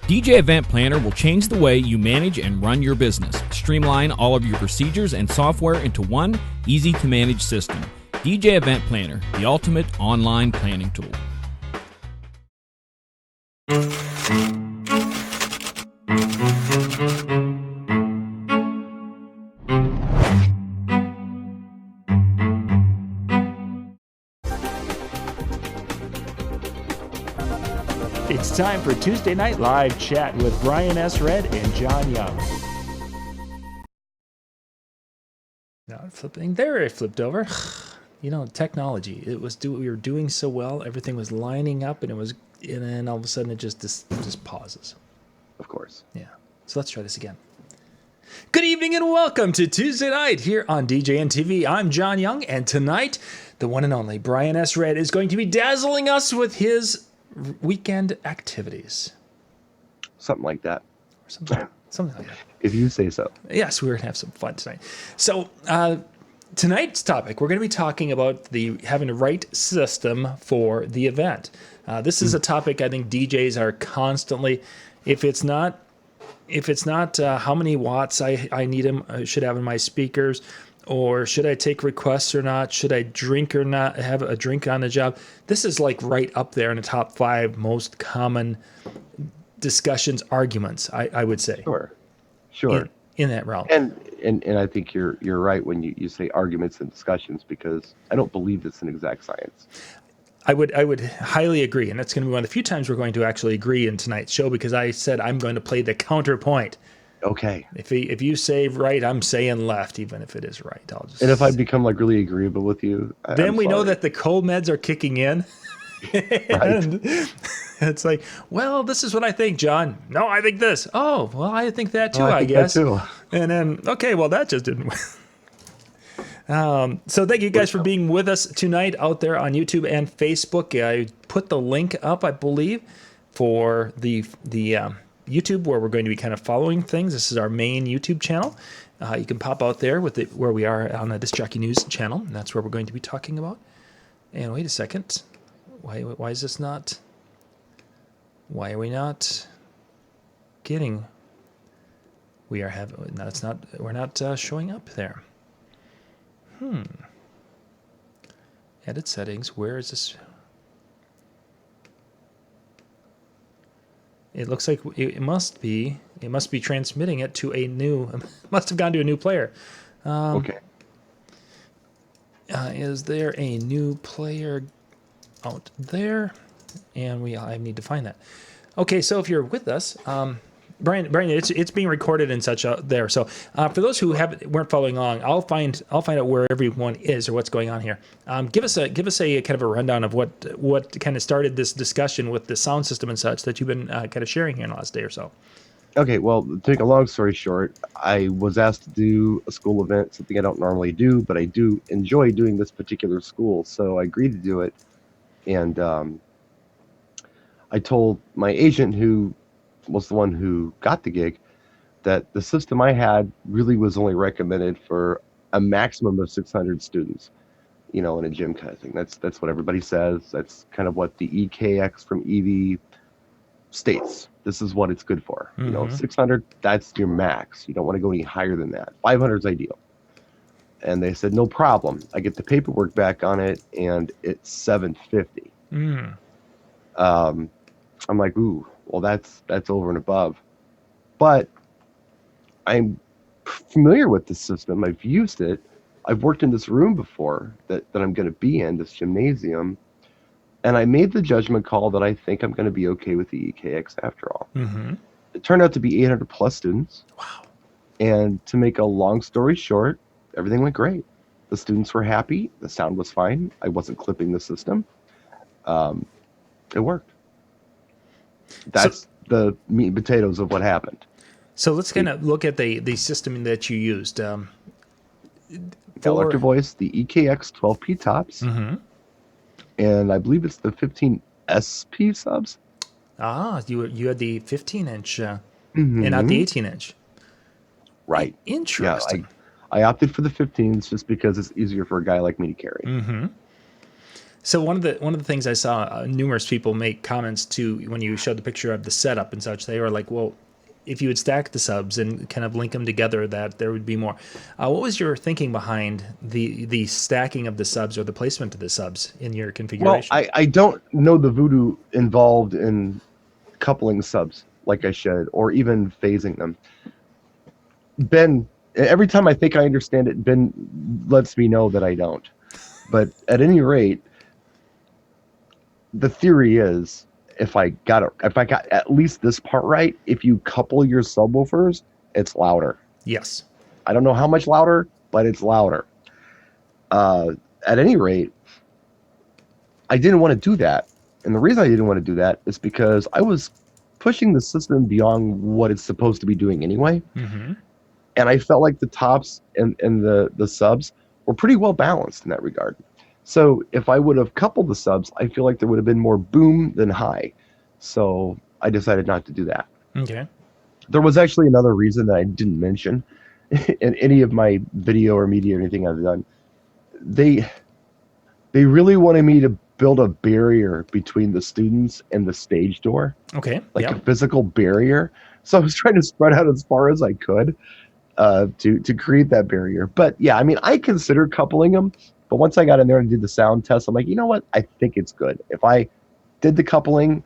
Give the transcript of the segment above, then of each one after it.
DJ Event Planner will change the way you manage and run your business. Streamline all of your procedures and software into one easy-to-manage system. DJ Event Planner, the ultimate online planning tool. It's time for Tuesday Night Live Chat with Brian S. Red and John Young. Now flipping there, it flipped over. You know, technology. We were doing so well. Everything was lining up, and then all of a sudden it just pauses. Of course. Yeah. So let's try this again. Good evening and welcome to Tuesday Night here on DJNTV. I'm John Young, and tonight the one and only Brian S. Red is going to be dazzling us with his weekend activities. Something like that. Something like that. If you say so. Yes, we're going to have some fun tonight. So tonight's topic, we're going to be talking about having the right system for the event. This is a topic I think DJs are constantly, if it's not how many watts I should have in my speakers, or should I take requests or not? Should I drink or not? Have a drink on the job? This is like right up there in the top 5 most common discussions, arguments, I would say. Sure. In that realm. And I think you're right when you say arguments and discussions, because I don't believe it's an exact science. I would highly agree, and that's going to be one of the few times we're going to actually agree in tonight's show, because I said I'm going to play the counterpoint. Okay. If you say right, I'm saying left, even if it is right. And if I become like really agreeable with you, then we know that the cold meds are kicking in. And it's like, well, this is what I think, John. No, I think this. Oh, well, I think that too, I guess. That too. And then, okay, well, that just didn't work. So thank you guys for being with us tonight out there on YouTube and Facebook. I put the link up, I believe, for the YouTube, where we're going to be kind of following things. This is our main YouTube channel. You can pop out there with where we are on the Disc Jockey News channel, and that's where we're going to be talking about. And wait a second, why is this not? Why are we not getting? We're not showing up there. Edit settings. Where is this? It looks like it must be transmitting it to must have gone to a new player. Okay. Is there a new player out there? And I need to find that. Okay, so if you're with us, Brian, it's being recorded and such out there. So for those who weren't following along, I'll find out where everyone is or what's going on here. Give us a kind of a rundown of what kind of started this discussion with the sound system and such that you've been kind of sharing here in the last day or so. Okay, well, to make a long story short, I was asked to do a school event, something I don't normally do, but I do enjoy doing this particular school, so I agreed to do it. And I told my agent, who was the one who got the gig, that the system I had really was only recommended for a maximum of 600 students, in a gym kind of thing. That's what everybody says. That's kind of what the EKX from EV states. This is what it's good for. 600, that's your max. You don't want to go any higher than that. 500 is ideal. And they said, no problem. I get the paperwork back on it, and it's 750. I'm like, ooh, well, that's over and above. But I'm familiar with the system. I've used it. I've worked in this room before that I'm going to be in, this gymnasium. And I made the judgment call that I think I'm going to be okay with the EKX after all. It turned out to be 800 plus students. Wow. And to make a long story short, everything went great. The students were happy. The sound was fine. I wasn't clipping the system. It worked. That's the meat and potatoes of what happened. So let's kind of look at the system that you used. Electro Voice, the EKX 12P tops, and I believe it's the 15 SP subs. You had the 15-inch and not the 18-inch. Right. Interesting. Yeah, I opted for the 15s just because it's easier for a guy like me to carry. So one of the things I saw numerous people make comments to when you showed the picture of the setup and such, they were like, well, if you would stack the subs and kind of link them together, that there would be more. What was your thinking behind the stacking of the subs or the placement of the subs in your configuration? Well, I don't know the voodoo involved in coupling subs like I should, or even phasing them. Ben, every time I think I understand it, Ben lets me know that I don't. But at any rate, the theory is if I got at least this part right, if you couple your subwoofers, it's louder. Yes. I don't know how much louder, but it's louder. At any rate, I didn't want to do that. And the reason I didn't want to do that is because I was pushing the system beyond what it's supposed to be doing anyway. Mm-hmm. And I felt like the tops and the subs were pretty well balanced in that regard. So if I would have coupled the subs, I feel like there would have been more boom than high. So I decided not to do that. Okay. There was actually another reason that I didn't mention in any of my video or media or anything I've done. They really wanted me to build a barrier between the students and the stage door. Okay. Like a physical barrier. So I was trying to spread out as far as I could to create that barrier. But yeah, I mean, I considered coupling them. But once I got in there and did the sound test, I'm like, you know what? I think it's good. If I did the coupling,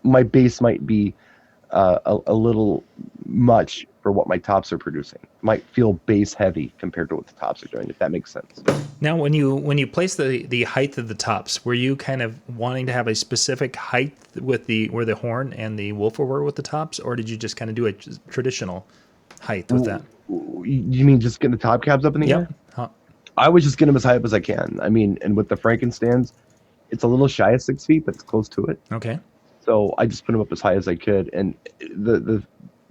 my bass might be a little much for what my tops are producing. Might feel bass heavy compared to what the tops are doing, if that makes sense. Now, when you place the height of the tops, were you kind of wanting to have a specific height with where the horn and the woofer were with the tops, or did you just kind of do a traditional height with that? You mean just getting the top cabs up in the air? Huh. I was just getting them as high up as I can. I mean, and with the Frankenstands, it's a little shy of 6 feet, but it's close to it. Okay. So I just put them up as high as I could. And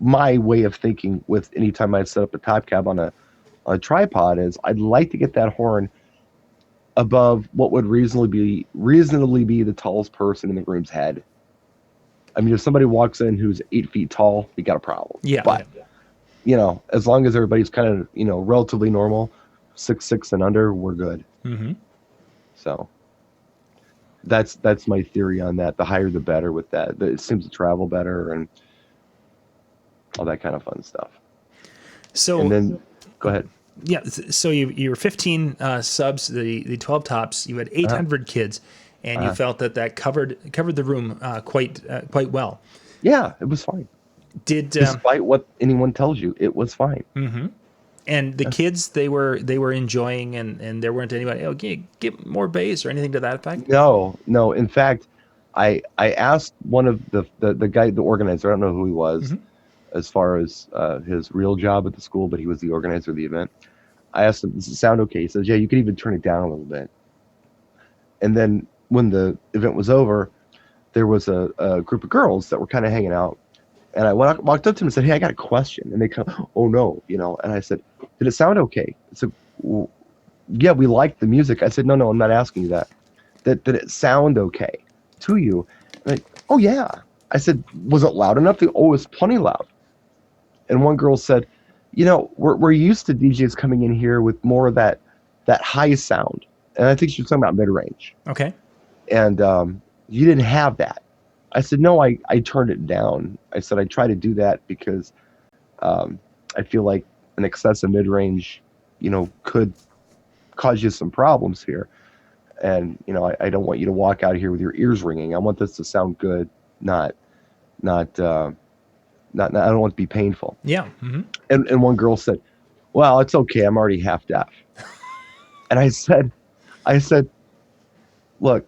my way of thinking with any time I set up a top cab on a tripod is I'd like to get that horn above what would reasonably be the tallest person in the room's head. I mean, if somebody walks in who's 8 feet tall, we got a problem. Yeah. But you know, as long as everybody's kind of, you know, relatively normal, 6'6" and under, we're good. Mm-hmm. So that's my theory on that. The higher the better with that. It seems to travel better and all that kind of fun stuff. So and then go ahead. Yeah. So you were 15 subs, the 12 tops. You had 800 kids, and you felt that covered the room quite well. Yeah, it was fine. Despite what anyone tells you, it was fine. Mm-hmm. And the kids, they were enjoying, and there weren't anybody, oh, get more bass or anything to that effect? No. In fact, I asked one of the guy, the organizer, I don't know who he was, as far as his real job at the school, but he was the organizer of the event. I asked him, does it sound okay? He says, yeah, you could even turn it down a little bit. And then when the event was over, there was a group of girls that were kind of hanging out. And I walked up to them and said, hey, I got a question. And they kind of, oh, no, you know. And I said, did it sound okay? I said, well, yeah, we liked the music. I said, no, I'm not asking you that. Did it sound okay to you? And oh, yeah. I said, was it loud enough? They, oh, it was plenty loud. And one girl said, you know, we're used to DJs coming in here with more of that high sound. And I think she was talking about mid-range. Okay. And you didn't have that. I said, no, I turned it down. I said, I try to do that because I feel like an excessive mid-range, you know, could cause you some problems here. And, you know, I don't want you to walk out of here with your ears ringing. I want this to sound good, not I don't want it to be painful. Yeah. Mm-hmm. And one girl said, well, it's okay. I'm already half deaf. And I said, look,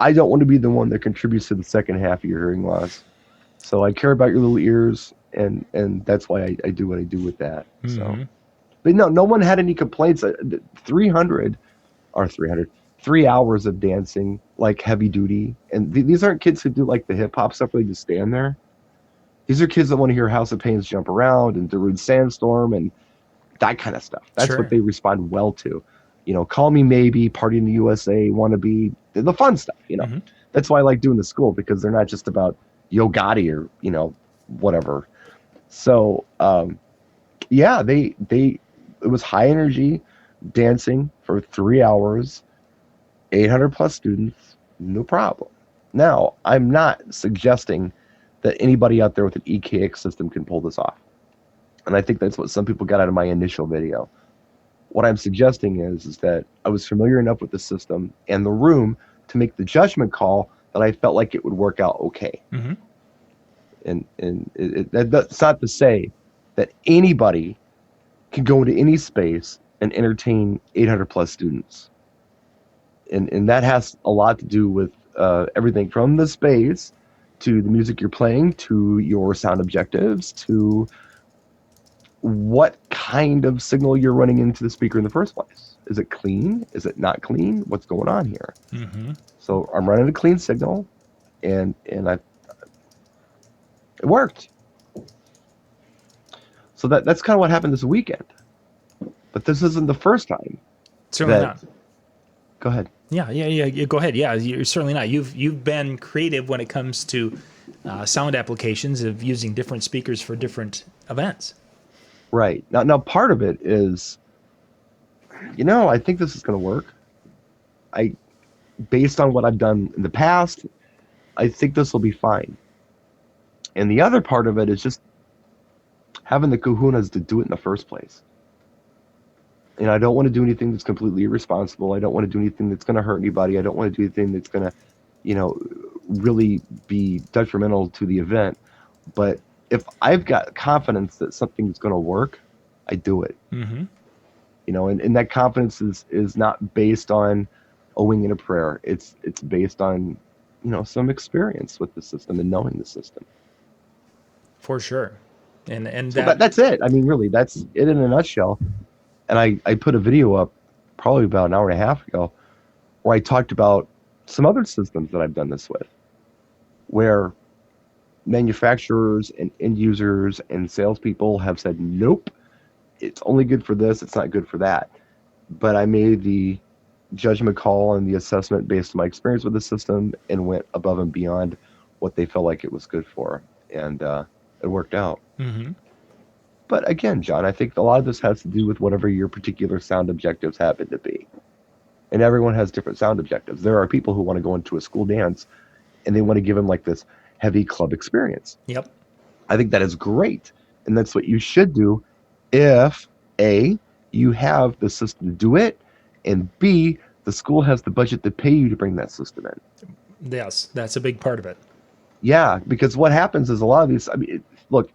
I don't want to be the one that contributes to the second half of your hearing loss. So I care about your little ears, and that's why I do what I do with that. Mm-hmm. So, but no one had any complaints. 3 hours of dancing, like heavy duty. And these aren't kids who do like the hip hop stuff where they just stand there. These are kids that want to hear House of Pains jump around and Darude Sandstorm and that kind of stuff. That's what they respond well to. You know, Call Me Maybe, Party in the USA, Wannabe, the fun stuff, you know. Mm-hmm. That's why I like doing the school, because they're not just about Yo Gotti or, you know, whatever. So, yeah, it was high energy dancing for 3 hours. 800 plus students, no problem. Now, I'm not suggesting that anybody out there with an EKX system can pull this off. And I think that's what some people got out of my initial video. What I'm suggesting is that I was familiar enough with the system and the room to make the judgment call that I felt like it would work out okay. Mm-hmm. And that's not to say that anybody can go into any space and entertain 800 plus students. And that has a lot to do with everything from the space to the music you're playing to your sound objectives to what kind of signal you're running into the speaker in the first place. Is it clean? Is it not clean? What's going on here? Mm-hmm. So I'm running a clean signal, and it worked. So that's kind of what happened this weekend. But this isn't the first time. Certainly not. Go ahead. Yeah. Go ahead. Yeah, you're certainly not. You've been creative when it comes to sound applications of using different speakers for different events. Right. Now part of it is, I think this is going to work. Based on what I've done in the past, I think this will be fine. And the other part of it is just having the kahunas to do it in the first place. And I don't want to do anything that's completely irresponsible. I don't want to do anything that's going to hurt anybody. I don't want to do anything that's going to, really be detrimental to the event. But if I've got confidence that something's going to work, I do it. Mm-hmm. And that confidence is not based on a wing and a prayer. It's based on, some experience with the system and knowing the system. For sure. And so that's it. I mean, really, that's it in a nutshell. And I put a video up probably about an hour and a half ago where I talked about some other systems that I've done this with, where manufacturers and end users and salespeople have said, nope, it's only good for this, it's not good for that. But I made the judgment call and the assessment based on my experience with the system and went above and beyond what they felt like it was good for. And it worked out. Mm-hmm. But again, John, I think a lot of this has to do with whatever your particular sound objectives happen to be. And everyone has different sound objectives. There are people who want to go into a school dance and they want to give them like this heavy club experience. Yep. I think that is great. And that's what you should do if, A, you have the system to do it, and B, the school has the budget to pay you to bring that system in. Yes, that's a big part of it. Yeah, because what happens is a lot of these, look,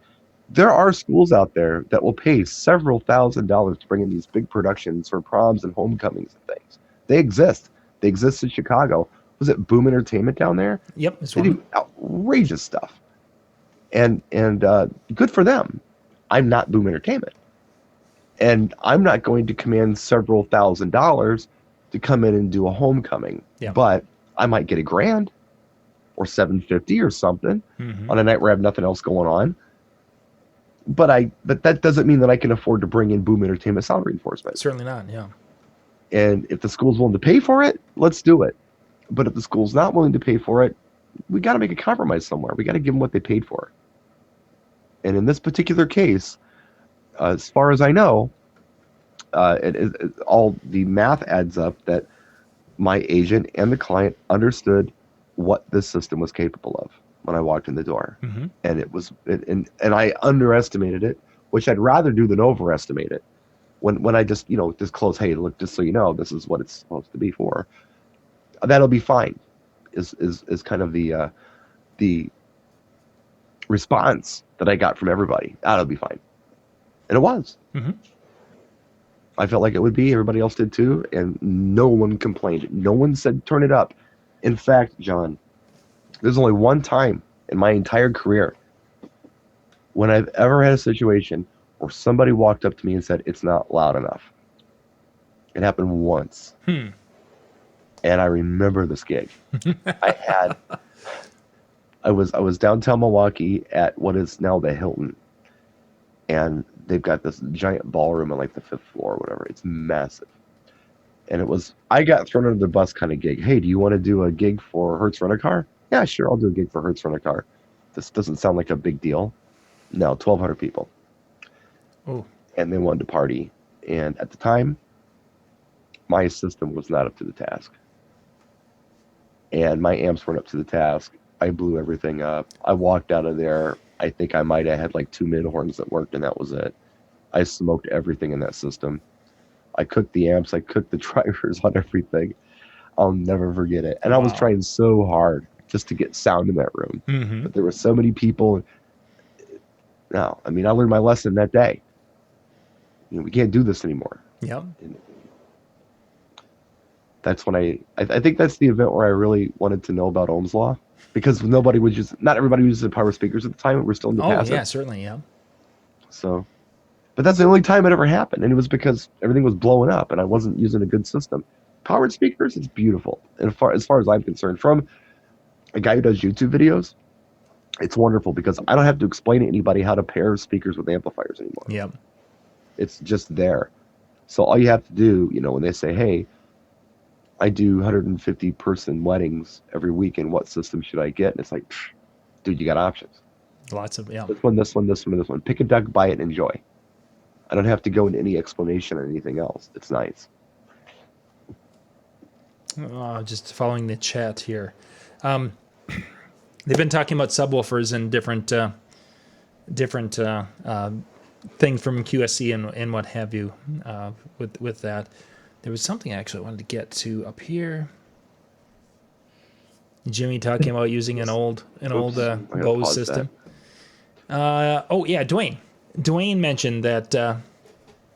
there are schools out there that will pay several $1,000s to bring in these big productions for proms and homecomings and things. They exist. They exist in Chicago. Was it Boom Entertainment down there? Yep. They do outrageous stuff. And good for them. I'm not Boom Entertainment. And I'm not going to command several $1,000s to come in and do a homecoming. Yep. But I might get $1,000 or $750 or something on a night where I have nothing else going on. But that doesn't mean that I can afford to bring in Boom Entertainment sound reinforcement. Certainly not, yeah. And if the school's willing to pay for it, let's do it. But if the school's not willing to pay for it, we got to make a compromise somewhere. We got to give them what they paid for. And in this particular case, as far as I know, all the math adds up that my agent and the client understood what this system was capable of when I walked in the door. Mm-hmm. And it was, and I underestimated it, which I'd rather do than overestimate it. When I just, disclose, hey, look, just so you know, this is what it's supposed to be for. That'll be fine. Is kind of the response that I got from everybody. That'll be fine, and it was. Mm-hmm. I felt like it would be. Everybody else did too, and no one complained. No one said turn it up. In fact, John, there's only one time in my entire career when I've ever had a situation where somebody walked up to me and said it's not loud enough. It happened once. And I remember this gig. I was downtown Milwaukee at what is now the Hilton. And they've got this giant ballroom on like the 5th floor or whatever. It's massive. And I got thrown under the bus kind of gig. Hey, do you want to do a gig for Hertz Rent-A-Car? Yeah, sure, I'll do a gig for Hertz Rent-A-Car. This doesn't sound like a big deal. No, 1,200 people. Oh. And they wanted to party. And at the time, my system was not up to the task. and my amps weren't up to the task. I blew everything up. I walked out of there. I think I might have had like 2 mid horns that worked, and that was it. I smoked everything in that system. I cooked the amps. I cooked the drivers on everything. I'll never forget it. And I was trying so hard just to get sound in that room. Mm-hmm. But there were so many people. No, I mean, I learned my lesson that day. We can't do this anymore. Yep. And that's when I think that's the event where I really wanted to know about Ohm's Law, because not everybody uses the power speakers at the time. We're still in the passive. Oh, yeah, certainly, yeah. So, but that's the only time it ever happened. And it was because everything was blowing up and I wasn't using a good system. Powered speakers, it's beautiful. And as far as I'm concerned, from a guy who does YouTube videos, it's wonderful because I don't have to explain to anybody how to pair speakers with amplifiers anymore. Yep. It's just there. So all you have to do, when they say, hey, I do 150 person weddings every week, and what system should I get? And it's like, dude, you got options. Lots of, yeah. This one, this one, this one, this one. Pick a deck, buy it, and enjoy. I don't have to go into any explanation or anything else. It's nice. Just following the chat here. They've been talking about subwoofers and different things from QSC and what have you with that. There was something actually I wanted to get to up here. Jimmy talking about using an old Bose system. Dwayne. Dwayne mentioned that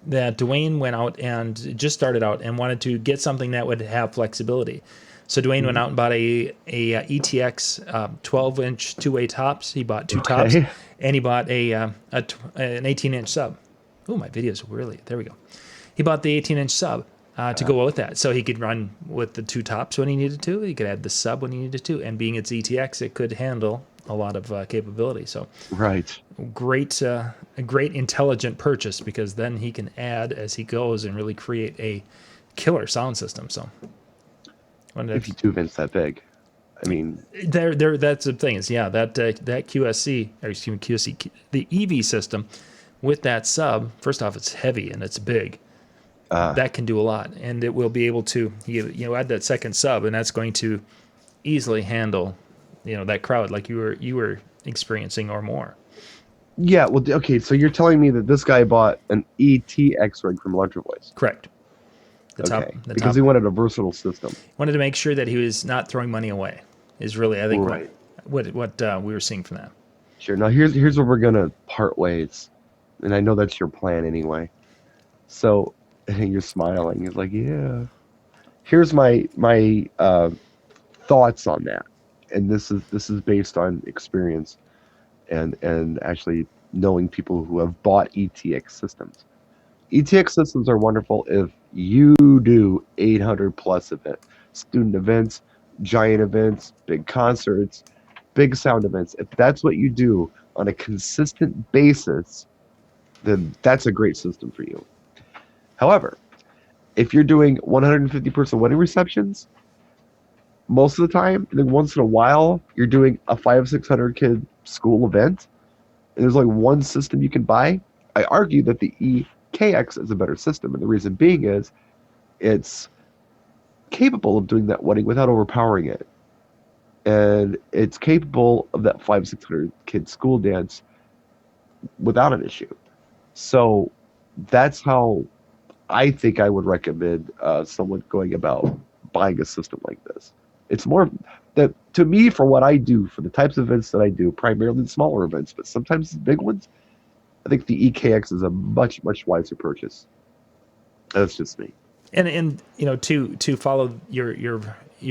Dwayne went out and just started out and wanted to get something that would have flexibility. So Dwayne went out and bought a ETX 12-inch two-way tops. He bought two tops, and he bought an 18-inch sub. Oh, my video's really, there we go. He bought the 18-inch sub to go with that, so he could run with the two tops when he needed to. He could add the sub when he needed to, and being it's ETX, it could handle a lot of capability. So right, a great intelligent purchase, because then he can add as he goes and really create a killer sound system. So 52 vents that big. I mean, there. That's the thing is, that QSC, or excuse me, QSC, the EV system with that sub. First off, it's heavy and it's big. That can do a lot, and it will be able to add that second sub, and that's going to easily handle that crowd like you were experiencing or more. Yeah. Well, okay. So you're telling me that this guy bought an ETX rig from Electro Voice? Correct. Because he wanted a versatile system. Wanted to make sure that he was not throwing money away. Is really, I think, right. what we were seeing from that. Sure. Now here's where we're gonna part ways, and I know that's your plan anyway. So you're smiling. It's like, yeah. Here's my thoughts on that, and this is based on experience, and actually knowing people who have bought ETX systems. ETX systems are wonderful if you do 800 plus student events, giant events, big concerts, big sound events. If that's what you do on a consistent basis, then that's a great system for you. However, if you're doing 150 person wedding receptions, most of the time, and then once in a while, you're doing a 500-600 kid school event, and there's only one system you can buy, I argue that the EKX is a better system. And the reason being is it's capable of doing that wedding without overpowering it. And it's capable of that 500-600 kid school dance without an issue. So that's how I think I would recommend someone going about buying a system like this. It's more that, to me, for what I do, for the types of events that I do, primarily the smaller events, but sometimes the big ones, I think the EKX is a much, much wiser purchase. That's just me. And to follow your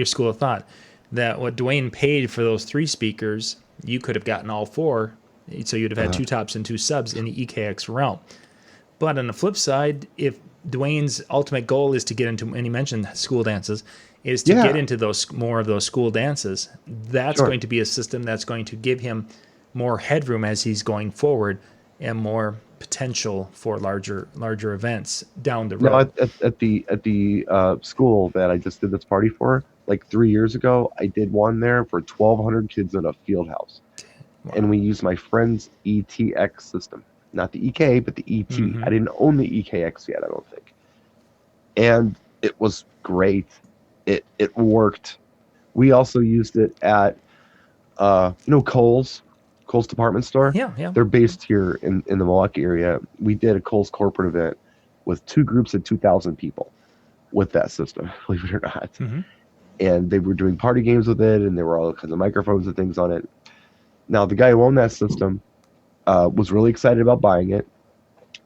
school of thought, that what Dwayne paid for those 3 speakers, you could have gotten all 4, so you'd have had 2 tops and 2 subs in the EKX realm. But on the flip side, if Dwayne's ultimate goal is to get into, and he mentioned school dances, is to get into more of those school dances, that's going to be a system that's going to give him more headroom as he's going forward, and more potential for larger events down the road. No, at the school that I just did this party for, like 3 years ago, I did one there for 1,200 kids in a field house. Wow. And we used my friend's ETX system. Not the EK, but the ET. I didn't own the EKX yet, I don't think. And it was great. It worked We also used it at Kohl's department store. Yeah, yeah. They're based here in the Milwaukee area. We did a Kohl's corporate event with 2 groups of 2,000 people with that system, believe it or not. Mm-hmm. And they were doing party games with it, and there were all kinds of microphones and things on it. Now, the guy who owned that system was really excited about buying it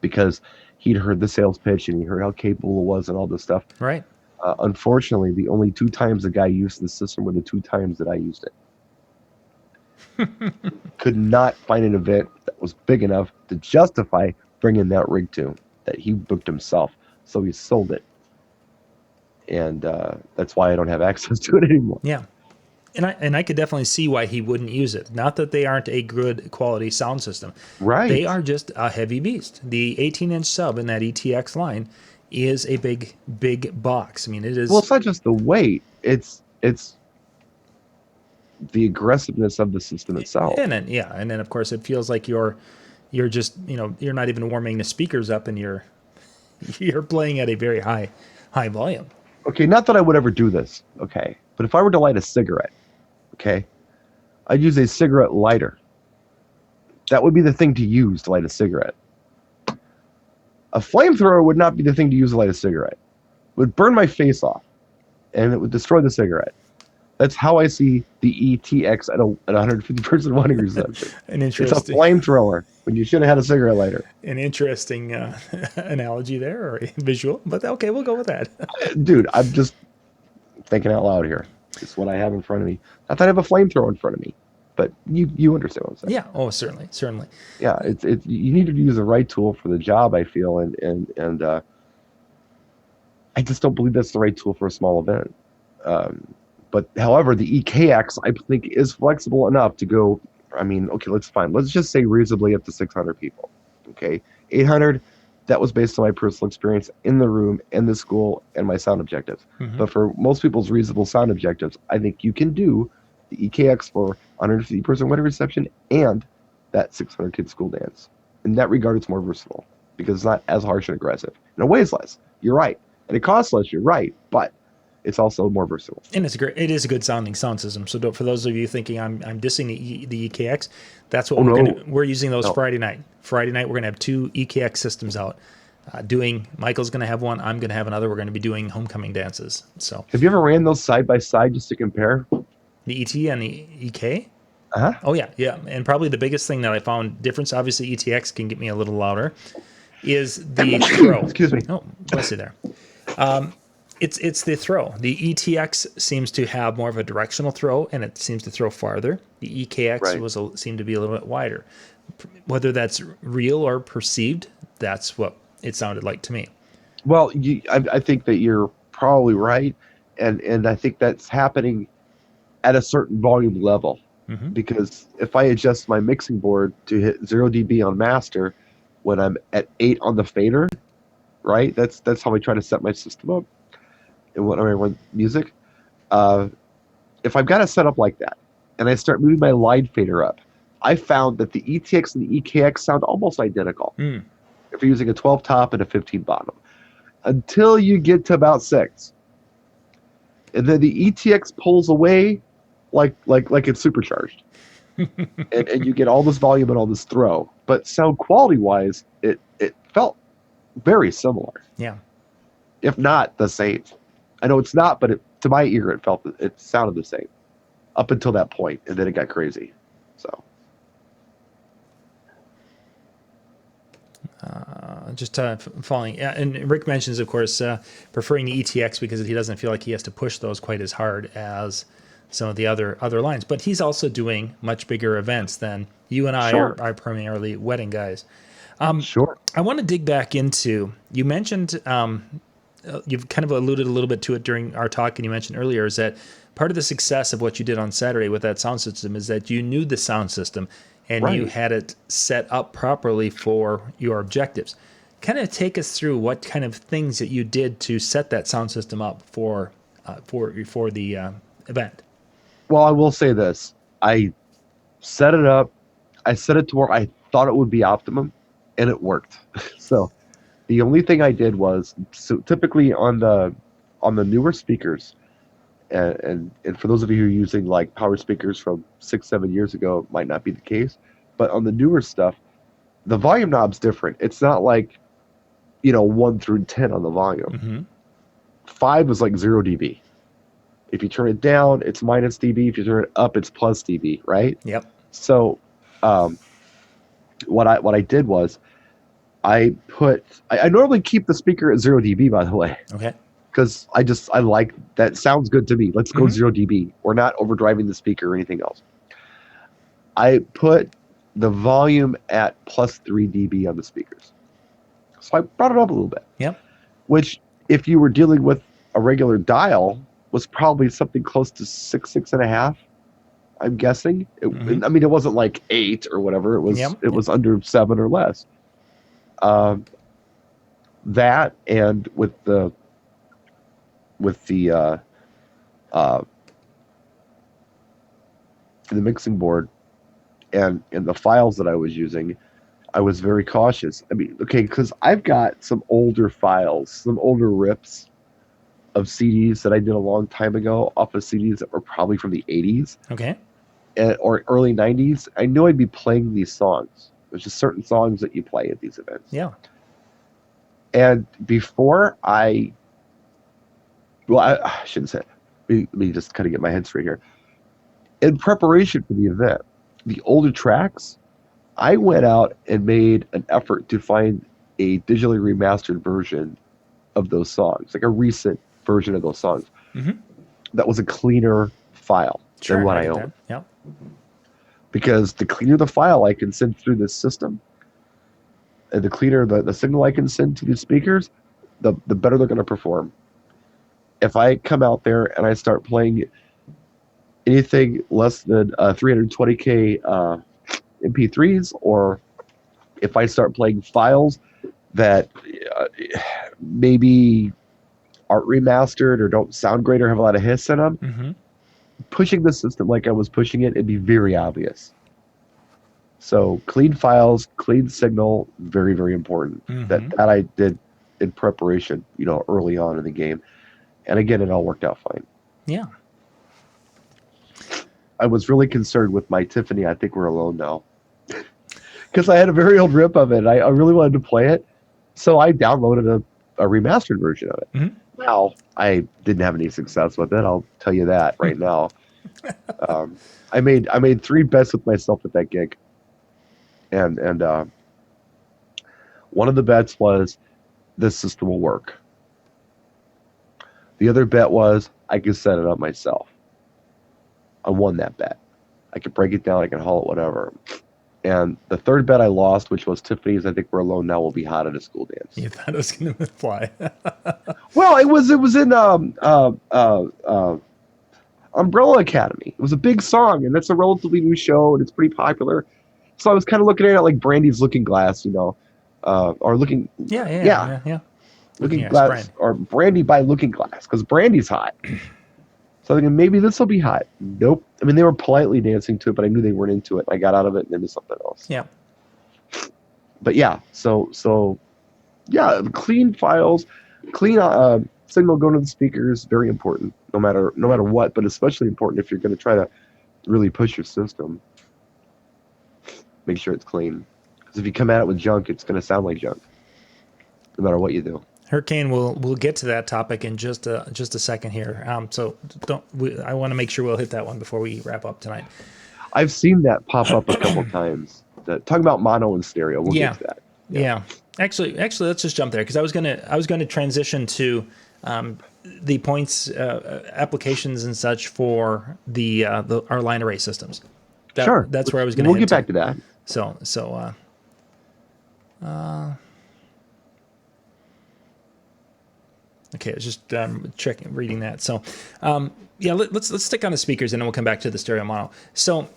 because he'd heard the sales pitch and he heard how capable it was and all this stuff. Right. Unfortunately, the only 2 times the guy used the system were the 2 times that I used it. Could not find an event that was big enough to justify bringing that rig to, that he booked himself. So he sold it. And that's why I don't have access to it anymore. Yeah. And I could definitely see why he wouldn't use it. Not that they aren't a good quality sound system. Right. They are just a heavy beast. The 18-inch sub in that ETX line is a big box. I mean, it is. Well, it's not just the weight. It's the aggressiveness of the system itself. And then of course it feels like you're just, you're not even warming the speakers up, and you're playing at a very high volume. Okay, not that I would ever do this, okay? But if I were to light a cigarette, okay, I'd use a cigarette lighter. That would be the thing to use to light a cigarette. A flamethrower would not be the thing to use to light a cigarette. It would burn my face off, and it would destroy the cigarette. That's how I see the ETX at a 150-person wedding reception. It's a flamethrower when you should have had a cigarette lighter. An interesting analogy there, or visual, but okay, we'll go with that. Dude, I'm just thinking out loud here. It's what I have in front of me. Not that I have a flamethrower in front of me, but you understand what I'm saying. Yeah. Oh, certainly. Yeah, it's you need to use the right tool for the job, I feel, and I just don't believe that's the right tool for a small event. But however, the EKX I think is flexible enough to go. I mean, okay, let's just say reasonably up to 600 people. Okay, 800. That was based on my personal experience in the room, in the school, and my sound objectives. Mm-hmm. But for most people's reasonable sound objectives, I think you can do the EKX for 150-person wedding reception and that 600-kid school dance. In that regard, it's more versatile because it's not as harsh and aggressive. And it weighs less. You're right. And it costs less. You're right. But it's also more versatile. And it is a good sounding sound system. So for those of you thinking I'm dissing the EKX, that's what we're using those Friday night. Friday night, we're going to have 2 EKX systems out. Michael's going to have one. I'm going to have another. We're going to be doing homecoming dances. So have you ever ran those side by side just to compare? The ET and the EK? Uh-huh. Oh, yeah. And probably the biggest thing that I found difference, obviously ETX can get me a little louder, is the throw. Excuse me. Oh, bless you there. It's the throw. The ETX seems to have more of a directional throw, and it seems to throw farther. The EKX seemed to be a little bit wider. Whether that's real or perceived, that's what it sounded like to me. Well, I think that you're probably right, and I think that's happening at a certain volume level. Mm-hmm. Because if I adjust my mixing board to hit 0 dB on master when I'm at 8 on the fader, right? That's how I try to set my system up. And when I run music, if I've got it set up like that, and I start moving my line fader up, I found that the ETX and the EKX sound almost identical. If you're using a 12 top and a 15 bottom, until you get to about 6, and then the ETX pulls away like it's supercharged, and you get all this volume and all this throw. But sound quality wise, it felt very similar. Yeah, if not the same. I know it's not, but to my ear, it sounded the same up until that point, and then it got crazy. So, just following. And Rick mentions, of course, preferring the ETX because he doesn't feel like he has to push those quite as hard as some of the other lines. But he's also doing much bigger events than you and I are primarily wedding guys. Sure. I want to dig back into. You mentioned. You've kind of alluded a little bit to it during our talk, and you mentioned earlier is that part of the success of what you did on Saturday with that sound system is that you knew the sound system and you had it set up properly for your objectives. Kind of take us through what kind of things that you did to set that sound system up for the event. Well, I will say this. I set it up. I set it to where I thought it would be optimum, and it worked. So the only thing I did was, so typically on the newer speakers, And for those of you who are using like power speakers from 6-7 years ago, it might not be the case. But on the newer stuff, the volume knob's different. It's not like 1 through 10 on the volume. Mm-hmm. 5 was like 0 dB. If you turn it down, it's minus dB. If you turn it up, it's plus dB, right? Yep. So what I did was I normally keep the speaker at 0 dB, by the way. Okay. Because I like that. Sounds good to me. Let's go 0 dB. We're not overdriving the speaker or anything else. I put the volume at plus 3 dB on the speakers. So I brought it up a little bit. Yep. Which, if you were dealing with a regular dial, was probably something close to 6.5. I'm guessing. I mean, it wasn't like 8 or whatever. It was under 7 or less. That, and with the mixing board and the files that I was using, I was very cautious. I mean, okay, because I've got some older files, some older rips of CDs that I did a long time ago off of CDs that were probably from the 80s. Okay. Or early 90s. I knew I'd be playing these songs. There's just certain songs that you play at these events. Yeah. And before I shouldn't say it. Let me just kind of get my head straight here. In preparation for the event, the older tracks, I went out and made an effort to find a digitally remastered version of those songs, like a recent version of those songs. That was a cleaner file than what I own. Yeah. Because the cleaner the file I can send through this system, and the cleaner the signal I can send to the speakers, the better they're going to perform. If I come out there and I start playing anything less than 320K MP3s, or if I start playing files that maybe aren't remastered or don't sound great or have a lot of hiss in them, pushing the system like I was pushing it, it'd be very obvious. So clean files, clean signal, very, very important. That I did in preparation, early on in the game. And again, it all worked out fine. Yeah. I was really concerned with my Tiffany, I Think We're Alone Now. Because I had a very old rip of it. I really wanted to play it. So I downloaded a remastered version of it. Now, I didn't have any success with it. I'll tell you that right now. I made 3 bets with myself at that gig. And one of the bets was this system will work. The other bet was I could set it up myself. I won that bet. I could break it down, I could haul it, whatever. And the third bet I lost, which was Tiffany's I Think We're Alone Now will be hot at a school dance. You thought it was going to fly. Well, it was in Umbrella Academy. It was a big song, and that's a relatively new show, and it's pretty popular. So I was kind of looking at it like Brandy's Looking Glass, or looking. Yeah. Looking Glass, or Brandy by Looking Glass, because Brandy's hot. So I'm thinking maybe this will be hot. Nope. I mean, they were politely dancing to it, but I knew they weren't into it. I got out of it and into something else. Yeah. But yeah, so yeah, clean files, clean signal going to the speakers, very important, no matter what, but especially important if you're going to try to really push your system. Make sure it's clean, because if you come at it with junk, it's going to sound like junk, no matter what you do. Hurricane, we'll get to that topic in just a second here. So I want to make sure we'll hit that one before we wrap up tonight. I've seen that pop up a couple times. Talking about mono and stereo, we'll get to that. Yeah. Actually, let's just jump there, because I was gonna transition to the points applications and such for our line array systems. Sure, that's where I was gonna. We'll get back to that. Okay, I was just reading that. So, let's stick on the speakers, and then we'll come back to the stereo mono. So,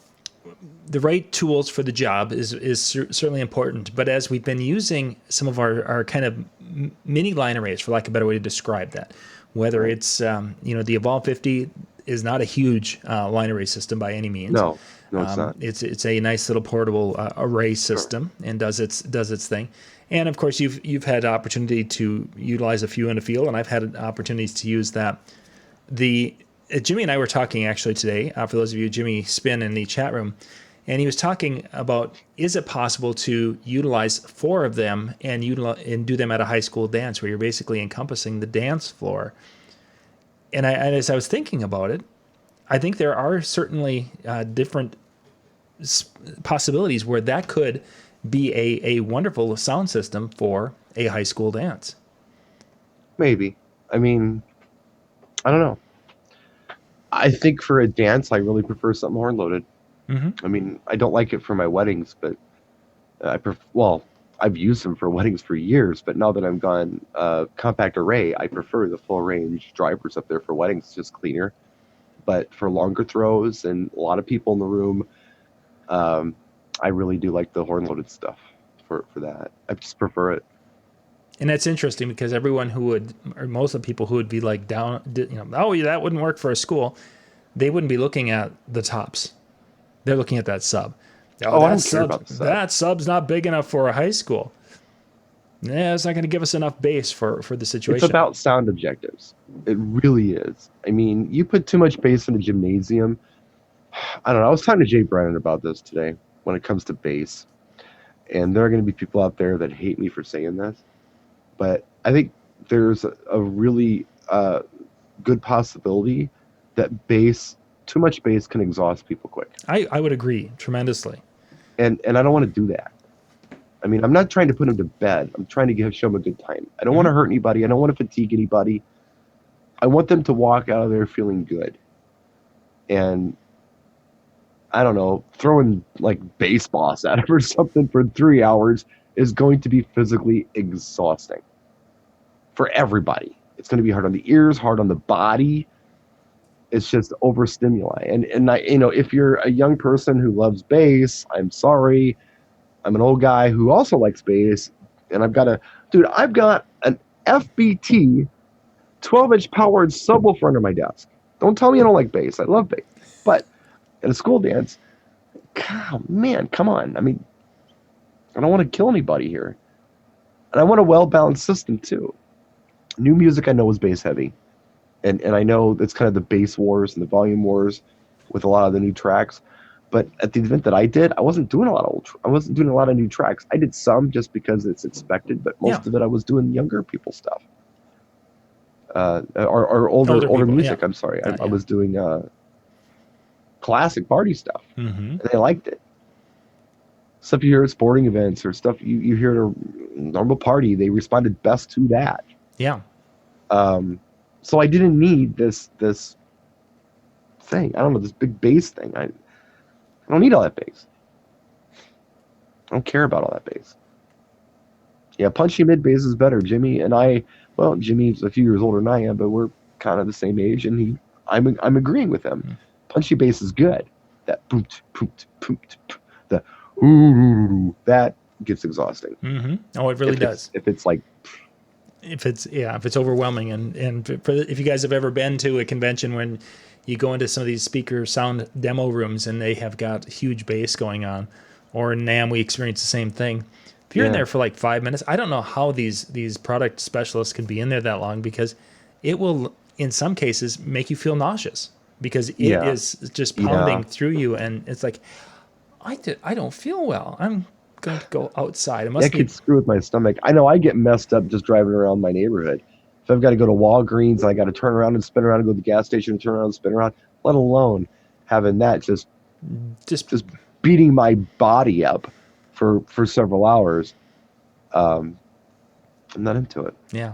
the right tools for the job is certainly important. But as we've been using some of our kind of mini line arrays, for lack of a better way to describe that, whether it's the Evolve 50 is not a huge line array system by any means. No, it's not. It's a nice little portable array system, and does its thing. And of course, you've had opportunity to utilize a few in the field, and I've had opportunities to use that. Jimmy and I were talking actually today, for those of you, Jimmy Spin in the chat room, and he was talking about, is it possible to utilize 4 of them and do them at a high school dance where you're basically encompassing the dance floor? And as I was thinking about it, I think there are certainly different possibilities where that could be a wonderful sound system for a high school dance. Maybe. I mean, I don't know. I think for a dance, I really prefer something horn loaded. I mean, I don't like it for my weddings, but I've used them for weddings for years, but now that I'm gone compact array, I prefer the full range drivers up there for weddings. It's just cleaner. But for longer throws and a lot of people in the room, I really do like the horn loaded stuff for that. I just prefer it. And that's interesting because everyone who would, or most of the people who would be like down, oh, yeah, that wouldn't work for a school, they wouldn't be looking at the tops. They're looking at that sub. Oh, I don't care about the sub. That sub's not big enough for a high school. Yeah, it's not going to give us enough bass for the situation. It's about sound objectives. It really is. I mean, you put too much bass in a gymnasium. I don't know. I was talking to Jay Brennan about this today when it comes to bass. And there are going to be people out there that hate me for saying this. But I think there's a really good possibility that too much bass can exhaust people quick. I would agree tremendously. And I don't want to do that. I mean, I'm not trying to put them to bed. I'm trying to show them a good time. I don't want to hurt anybody. I don't want to fatigue anybody. I want them to walk out of there feeling good. And I don't know, throwing like bass boss at them or something for 3 hours is going to be physically exhausting for everybody. It's going to be hard on the ears, hard on the body. It's just overstimuli. And I, if you're a young person who loves bass, I'm sorry. I'm an old guy who also likes bass, and I've got an FBT 12-inch powered subwoofer under my desk. Don't tell me I don't like bass. I love bass. But in a school dance, God, man, come on. I mean, I don't want to kill anybody here. And I want a well-balanced system, too. New music I know is bass heavy. And I know it's kind of the bass wars and the volume wars with a lot of the new tracks. But at the event that I did, I wasn't doing a lot of new tracks. I did some just because it's expected, but most of it I was doing younger people stuff. Or older people, music, I'm sorry. I was doing classic party stuff. And they liked it. Stuff you hear at sporting events or stuff you hear at a normal party, they responded best to that. Yeah. So I didn't need this thing. I don't know, this big bass thing. I don't need all that bass. I don't care about all that bass. Yeah, punchy mid bass is better. Jimmy and I, well, Jimmy's a few years older than I am, but we're kind of the same age, and I'm agreeing with him. Punchy bass is good. That boom, boom, boom, the ooh, that gets exhausting. Oh, it really does. If it's like, if it's overwhelming, and if you guys have ever been to a convention when you go into some of these speaker sound demo rooms and they have got huge bass going on, or in NAMM we experience the same thing. If you're in there for like 5 minutes, I don't know how these product specialists can be in there that long, because it will, in some cases, make you feel nauseous, because it is just pounding through you, and it's like, I don't feel well. I'm going to go outside. It must could screw with my stomach. I know I get messed up just driving around my neighborhood. If I've got to go to Walgreens, I got to turn around and spin around and go to the gas station and turn around and spin around, let alone having that just beating my body up for several hours. I'm not into it. Yeah.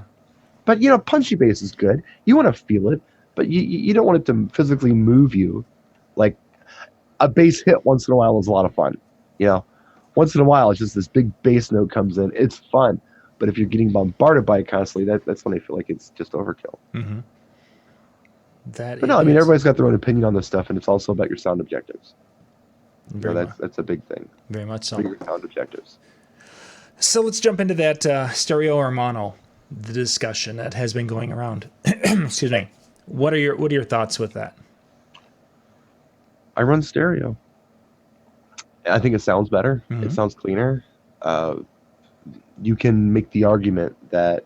But, punchy bass is good. You want to feel it, but you don't want it to physically move you. Like a bass hit once in a while is a lot of fun. Once in a while, it's just this big bass note comes in. It's fun. But if you're getting bombarded by it constantly, that's when I feel like it's just overkill. But no, I mean, everybody's got their own opinion on this stuff, and it's also about your sound objectives. That's a big thing. Very much so. Your sound objectives. So let's jump into that stereo or mono, the discussion that has been going around. Excuse me. What are your thoughts with that? I run stereo. I think it sounds better. It sounds cleaner. You can make the argument that,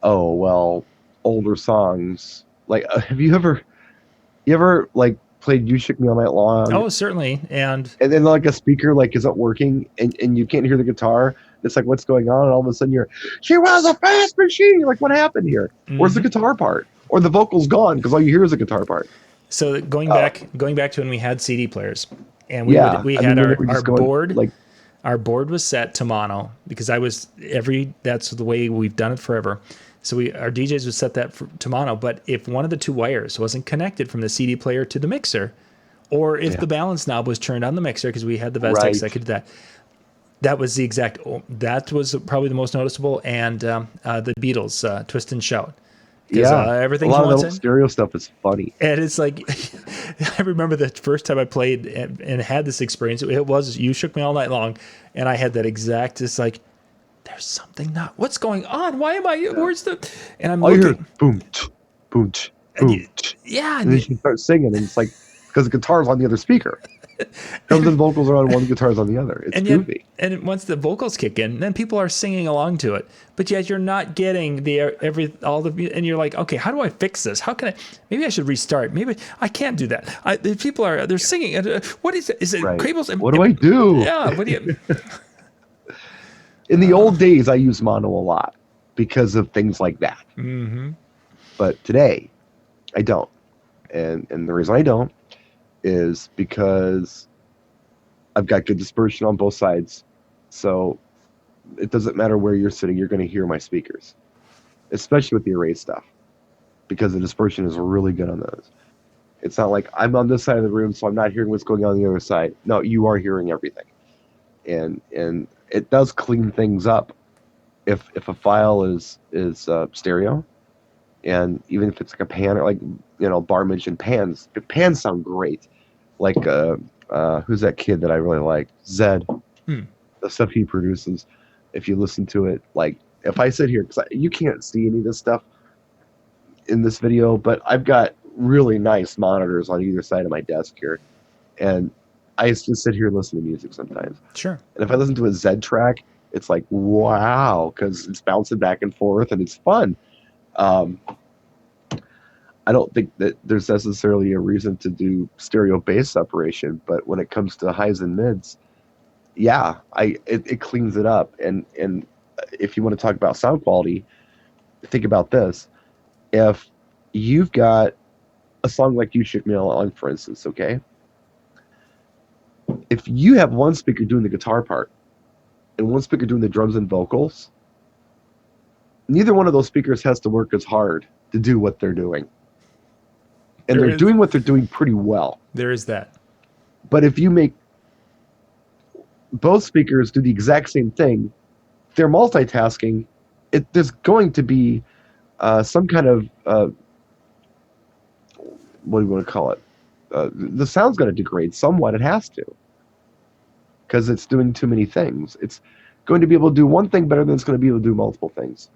older songs, like, have you ever You ever like played "You Shook Me All Night Long" Oh, certainly. And then like a speaker like isn't working and you can't hear the guitar? It's like what's going on, and all of a sudden she was a fast machine. You're like, what happened here? Where's the guitar part? Or the vocal's gone because all you hear is the guitar part. so going back to when we had CD players, and Yeah, we I had mean, when they our, were our just going board. like, Our board was set to mono because that's the way we've done it forever. So our DJs would set that to mono. But if one of the two wires wasn't connected from the CD player to the mixer, or if the balance knob was turned on the mixer, because we had the Vestex Right. that could do that, that was the exact. That was probably the most noticeable. And the Beatles, "Twist and Shout." yeah, Everything's a lot of once the in. stereo stuff is funny. And it's like, I remember the first time I played and had this experience. It was "You Shook Me All Night Long," and I had that exact. It's like, there's something not. What's going on? Why am I? Where's the? And I'm All you hear looking. is boom, boom, boom. Yeah. And then she starts singing, and it's like because the guitar's on the other speaker. Drums and vocals are on one, guitar's on the other. It's goofy. And once the vocals kick in, then people are singing along to it. But yet you're not getting and you're like, okay, how do I fix this? How can I? Maybe I should restart. Maybe I can't do that. They're singing. What is it? Is it Right. cables? What do I do? Yeah. What do you? In the old days, I used mono a lot because of things like that. Mm-hmm. But today, I don't. And the reason I don't is because I've got good dispersion on both sides. So it doesn't matter where you're sitting, you're going to hear my speakers, especially with the array stuff, because the dispersion is really good on those. It's not like I'm on this side of the room, so I'm not hearing what's going on the other side. No, you are hearing everything. And it does clean things up if a file is stereo, and even if it's like a pan, or like Bar mentioned pans. Pans sound great. Like who's that kid that I really like? Zed. The stuff he produces. If you listen to it, like if I sit here, because you can't see any of this stuff in this video, but I've got really nice monitors on either side of my desk here, and I just sit here and listen to music sometimes. Sure. And if I listen to a Z track, it's like, wow, because it's bouncing back and forth and it's fun. I don't think that there's necessarily a reason to do stereo bass separation, but when it comes to highs and mids, yeah, it cleans it up. And if you want to talk about sound quality, think about this. If you've got a song like "You Shook Me All Night Long," for instance, okay? If you have one speaker doing the guitar part and one speaker doing the drums and vocals, neither one of those speakers has to work as hard to do what they're doing. And they're doing what they're doing pretty well. There is that. But if you make both speakers do the exact same thing, they're multitasking, there's going to be some kind of, what do you want to call it? The sound's going to degrade somewhat. It has to. Because it's doing too many things. It's going to be able to do one thing better than it's going to be able to do multiple things.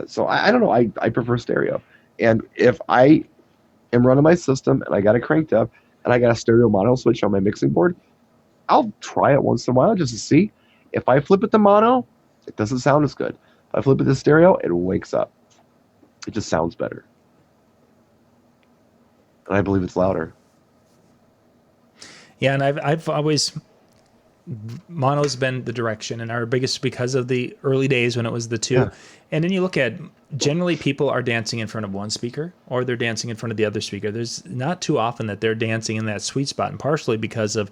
So I don't know. I prefer stereo. And if I am running my system and I got it cranked up and I got a stereo mono switch on my mixing board, I'll try it once in a while just to see. If I flip it to mono, it doesn't sound as good. If I flip it to stereo, it wakes up. It just sounds better. And I believe it's louder. Yeah, and I've always, mono's been the direction, and our biggest, because of the early days when it was the two. Yeah. And then you look at, generally people are dancing in front of one speaker or they're dancing in front of the other speaker. There's not too often that they're dancing in that sweet spot, and partially because of,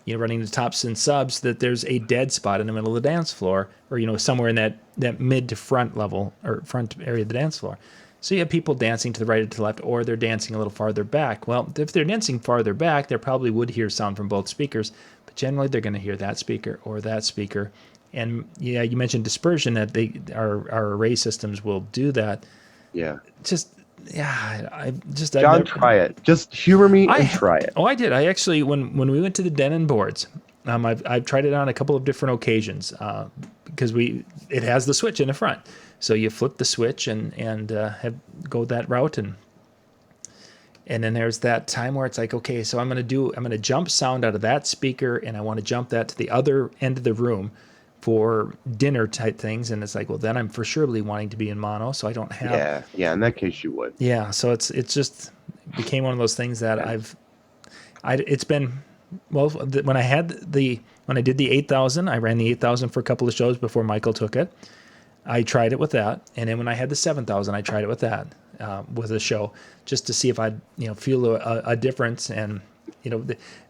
running the tops and subs, that there's a dead spot in the middle of the dance floor, or, somewhere in that mid to front level or front area of the dance floor. So you have people dancing to the right or to the left, or they're dancing a little farther back. Well, if they're dancing farther back, they probably would hear sound from both speakers, but generally they're going to hear that speaker or that speaker. And yeah, you mentioned dispersion, that our array systems will do that. Yeah. John, try it. Just humor me and try it. Oh, I did. I actually, when we went to the Denon boards, I've tried it on a couple of different occasions because it has the switch in the front, so you flip the switch and go that route, and then there's that time where it's like, okay, so I'm gonna jump sound out of that speaker, and I want to jump that to the other end of the room for dinner type things, and it's like, well, then I'm for surely wanting to be in mono, so I don't have. Yeah. In that case, you would. Yeah, so it's just became one of those things that it's been, well, when I did the 8,000, I ran the 8,000 for a couple of shows before Michael took it. I tried it with that. And then when I had the 7,000, I tried it with that, with a show, just to see if I'd, feel a difference. And,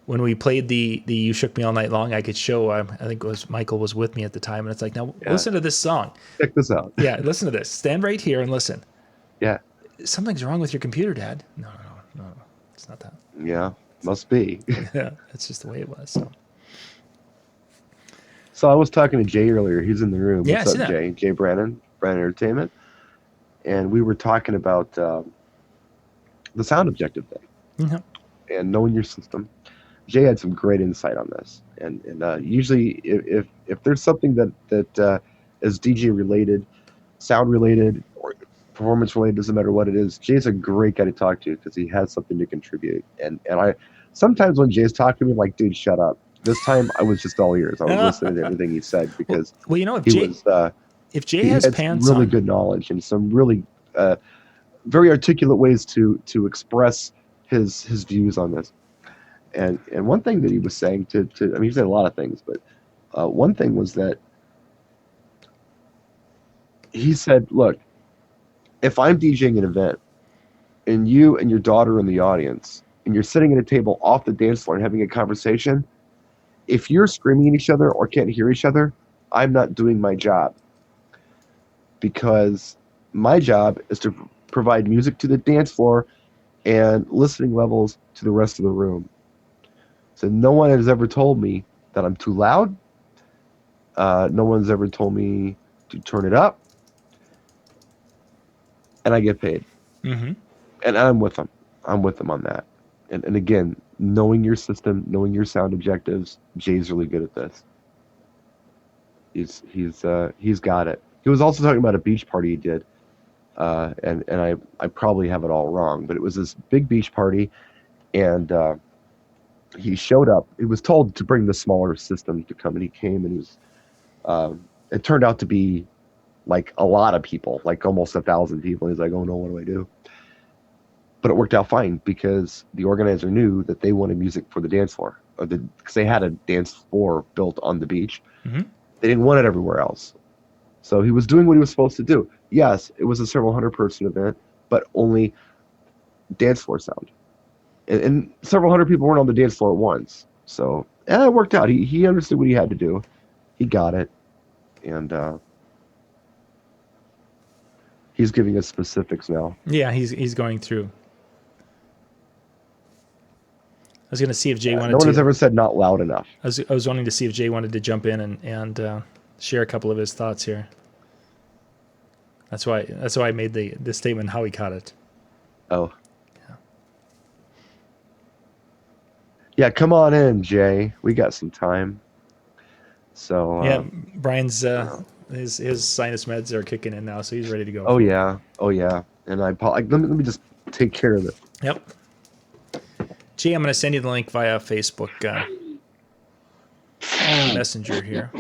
when we played the You Shook Me All Night Long, I could show, I think it was Michael was with me at the time. And it's like, now listen to this song. Check this out. Yeah. Listen to this. Stand right here and listen. Yeah. Something's wrong with your computer, Dad. No. It's not that. Yeah. Must be. Yeah. That's just the way it was. So. So I was talking to Jay earlier. He's in the room. Yeah, What's up, Jay? Jay Brannon Entertainment. And we were talking about the sound objective thing and knowing your system. Jay had some great insight on this. And usually if there's something that is DJ related, sound related, or performance related, doesn't matter what it is, Jay's a great guy to talk to because he has something to contribute. And I sometimes when Jay's talking to me, I'm like, dude, shut up. This time I was just all ears. I was listening to everything he said because if Jay has pants really on, good knowledge and some really very articulate ways to express his views on this. And one thing that he was saying I mean, he said a lot of things, but one thing was that he said, look, if I'm DJing an event and you and your daughter are in the audience and you're sitting at a table off the dance floor and having a conversation, if you're screaming at each other or can't hear each other, I'm not doing my job. Because my job is to provide music to the dance floor and listening levels to the rest of the room. So no one has ever told me that I'm too loud. No one's ever told me to turn it up. And I get paid. Mm-hmm. And I'm with them. I'm with them on that. And again, knowing your system, knowing your sound objectives, Jay's really good at this. He's got it. He was also talking about a beach party he did, and I probably have it all wrong, but it was this big beach party, and he showed up. He was told to bring the smaller system to come, and he came, and he was. It turned out to be like a lot of people, like almost 1,000 people. He's like, oh no, what do I do? But it worked out fine because the organizer knew that they wanted music for the dance floor, because they had a dance floor built on the beach. Mm-hmm. They didn't want it everywhere else. So he was doing what he was supposed to do. Yes, it was a several hundred person event, but only dance floor sound. And several hundred people weren't on the dance floor at once. So it worked out. He understood what he had to do. He got it. And he's giving us specifics now. Yeah, he's going through. I was going to see if Jay wanted to. No one has ever said not loud enough. I was wanting to see if Jay wanted to jump in and share a couple of his thoughts here. That's why I made the statement how he caught it. Oh. Yeah, come on in, Jay. We got some time. So yeah, Brian's his sinus meds are kicking in now, so he's ready to go. Oh yeah. And let me just take care of it. Yep. Gee, I'm going to send you the link via Facebook Messenger here.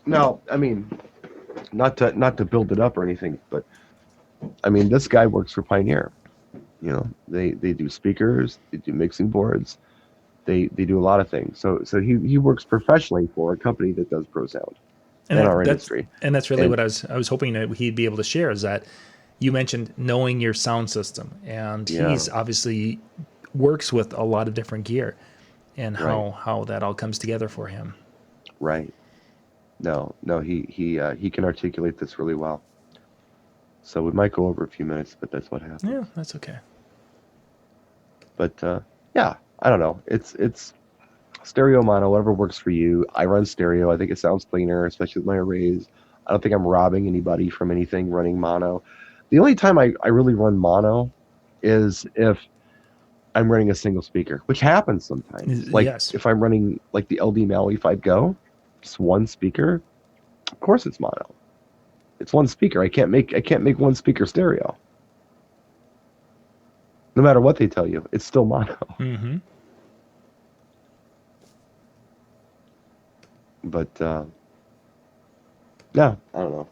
No, I mean, not to build it up or anything, but I mean, this guy works for Pioneer. You know, they do speakers, they do mixing boards, they do a lot of things. So he works professionally for a company that does pro sound in our industry. And that's really what I was hoping that he'd be able to share, is that you mentioned knowing your sound system, and he's obviously works with a lot of different gear, and how that all comes together for him. Right. No, he can articulate this really well. So we might go over a few minutes, but that's what happens. Yeah, that's okay. But yeah, I don't know. It's stereo, mono, whatever works for you. I run stereo. I think it sounds cleaner, especially with my arrays. I don't think I'm robbing anybody from anything running mono. The only time I really run mono is if I'm running a single speaker, which happens sometimes. Like if I'm running like the LD Maui 5 Go, just one speaker, of course it's mono. It's one speaker. I can't make one speaker stereo. No matter what they tell you, it's still mono. Mm-hmm. But no, I don't know.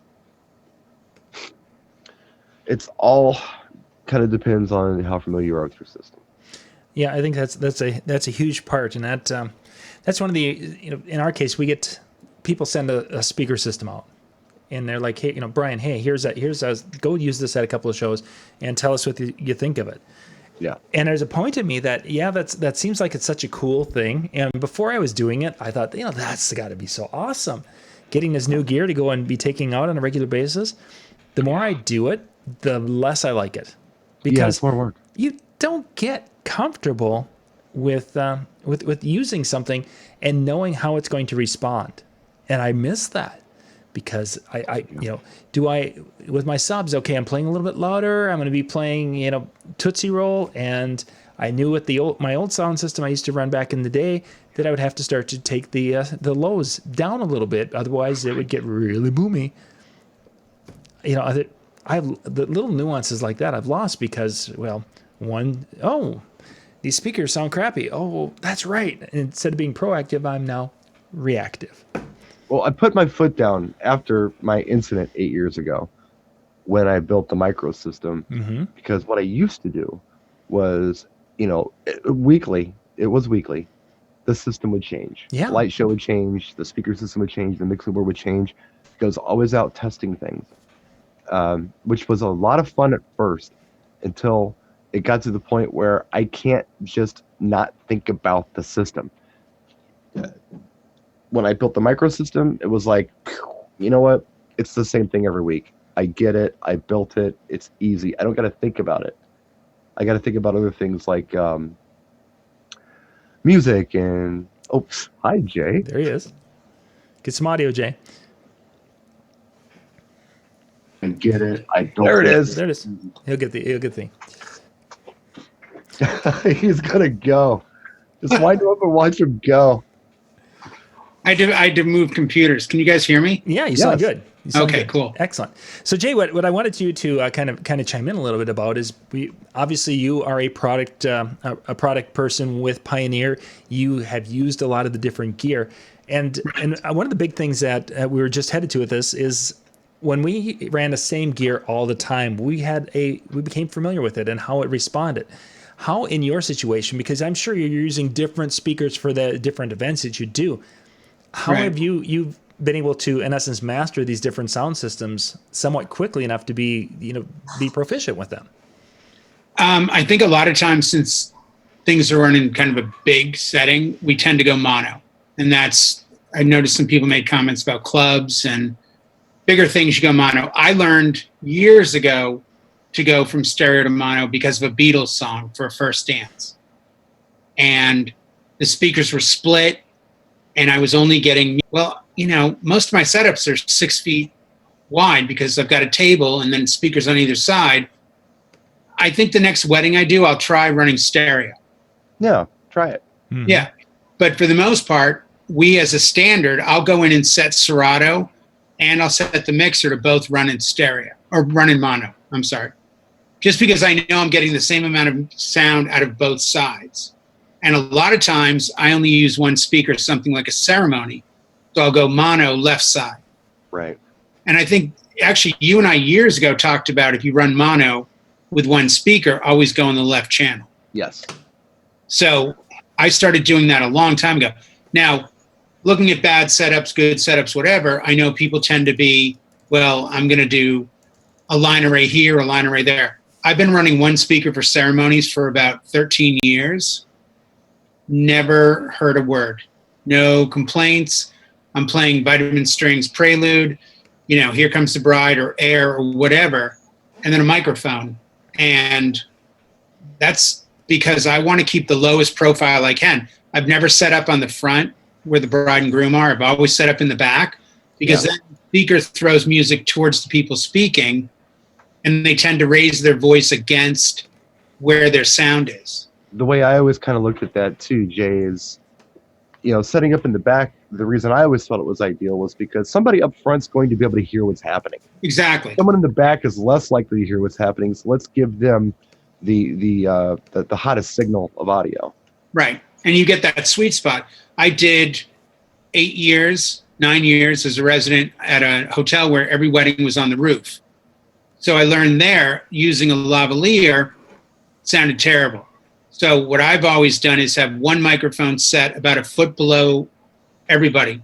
It's all kind of depends on how familiar you are with your system. Yeah, I think that's a huge part, and that's one of the, in our case, we get people send a speaker system out, and they're like, hey, Brian, hey, here's a go use this at a couple of shows and tell us what you think of it. Yeah. And there's a point in me that that seems like it's such a cool thing. And before I was doing it, I thought, that's got to be so awesome, getting this new gear to go and be taking out on a regular basis. The more I do it, the less I like it, because it's more work. You don't get comfortable with using something and knowing how it's going to respond. And I miss that, because I with my subs, okay, I'm playing a little bit louder. I'm going to be playing, Tootsie Roll, and I knew with my old sound system I used to run back in the day that I would have to start to take the lows down a little bit, otherwise it would get really boomy. The little nuances like that I've lost because, these speakers sound crappy. Oh, that's right. And instead of being proactive, I'm now reactive. Well, I put my foot down after my incident 8 years ago when I built the micro system, because what I used to do was, weekly, the system would change. Yeah. The light show would change, the speaker system would change, the mixing board would change, because I was always out testing things, which was a lot of fun at first until it got to the point where I can't just not think about the system. When I built the micro system, it was like, you know what? It's the same thing every week. I get it. I built it. It's easy. I don't got to think about it. I got to think about other things like music and... Oh, hi, Jay. There he is. Get some audio, Jay. I get it. I don't. There it is. He'll get the thing. He's gonna go. Just wind him up and watch him go. I had to move computers. Can you guys hear me? Yeah, you sound good. Okay, cool. Excellent. So Jay, what I wanted you to kind of chime in a little bit about is, obviously you are a product person with Pioneer. You have used a lot of the different gear, and one of the big things that we were just headed to with this is, when we ran the same gear all the time, we became familiar with it and how it responded. How, in your situation, because I'm sure you're using different speakers for the different events that you do, how have you've been able to, in essence, master these different sound systems somewhat quickly enough to be proficient with them? I think a lot of times, since things are running kind of a big setting, we tend to go mono. And I noticed some people made comments about clubs and bigger things, you go mono. I learned years ago to go from stereo to mono because of a Beatles song for First Dance. And the speakers were split, and I was only getting, most of my setups are 6 feet wide because I've got a table and then speakers on either side. I think the next wedding I do, I'll try running stereo. Yeah, try it. Mm-hmm. Yeah. But for the most part, we as a standard, I'll go in and set Serato, and I'll set the mixer to both run in stereo, or run in mono, I'm sorry. Just because I know I'm getting the same amount of sound out of both sides. And a lot of times I only use one speaker, something like a ceremony. So I'll go mono left side. Right. And I think actually you and I years ago talked about, if you run mono with one speaker, always go in the left channel. Yes. So I started doing that a long time ago. Now, looking at bad setups, good setups, whatever, I know people tend to be, I'm going to do a line array here, a line array there. I've been running one speaker for ceremonies for about 13 years. Never heard a word. No complaints. I'm playing Vitamin Strings Prelude, Here Comes the Bride or Air or whatever, and then a microphone. And that's because I want to keep the lowest profile I can. I've never set up on the front where the bride and groom are. I've always set up in the back, because then the speaker throws music towards the people speaking, and they tend to raise their voice against where their sound is. The way I always kind of looked at that too, Jay, is, setting up in the back, the reason I always felt it was ideal was because somebody up front's going to be able to hear what's happening. Exactly. Someone in the back is less likely to hear what's happening, so let's give them the hottest signal of audio. Right. And you get that sweet spot. I did 9 years as a resident at a hotel where every wedding was on the roof. So I learned there using a lavalier sounded terrible. So what I've always done is have one microphone set about a foot below everybody.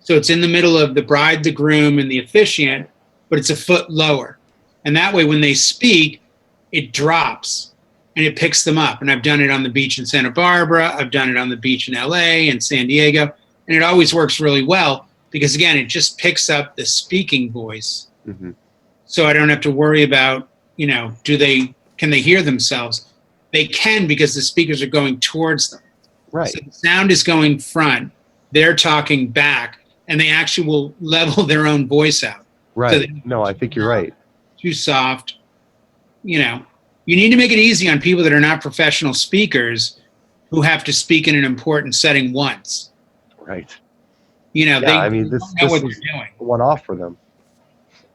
So it's in the middle of the bride, the groom, and the officiant, but it's a foot lower. And that way when they speak, it drops and it picks them up. And I've done it on the beach in Santa Barbara. I've done it on the beach in LA and San Diego. And it always works really well because, again, it just picks up the speaking voice. Mm-hmm. So I don't have to worry about, can they hear themselves? They can because the speakers are going towards them. Right. So the sound is going front. They're talking back, and they actually will level their own voice out. Right. So No, I think you're right. Too soft. You need to make it easy on people that are not professional speakers who have to speak in an important setting once. Right. They this know what is they're doing. One off for them.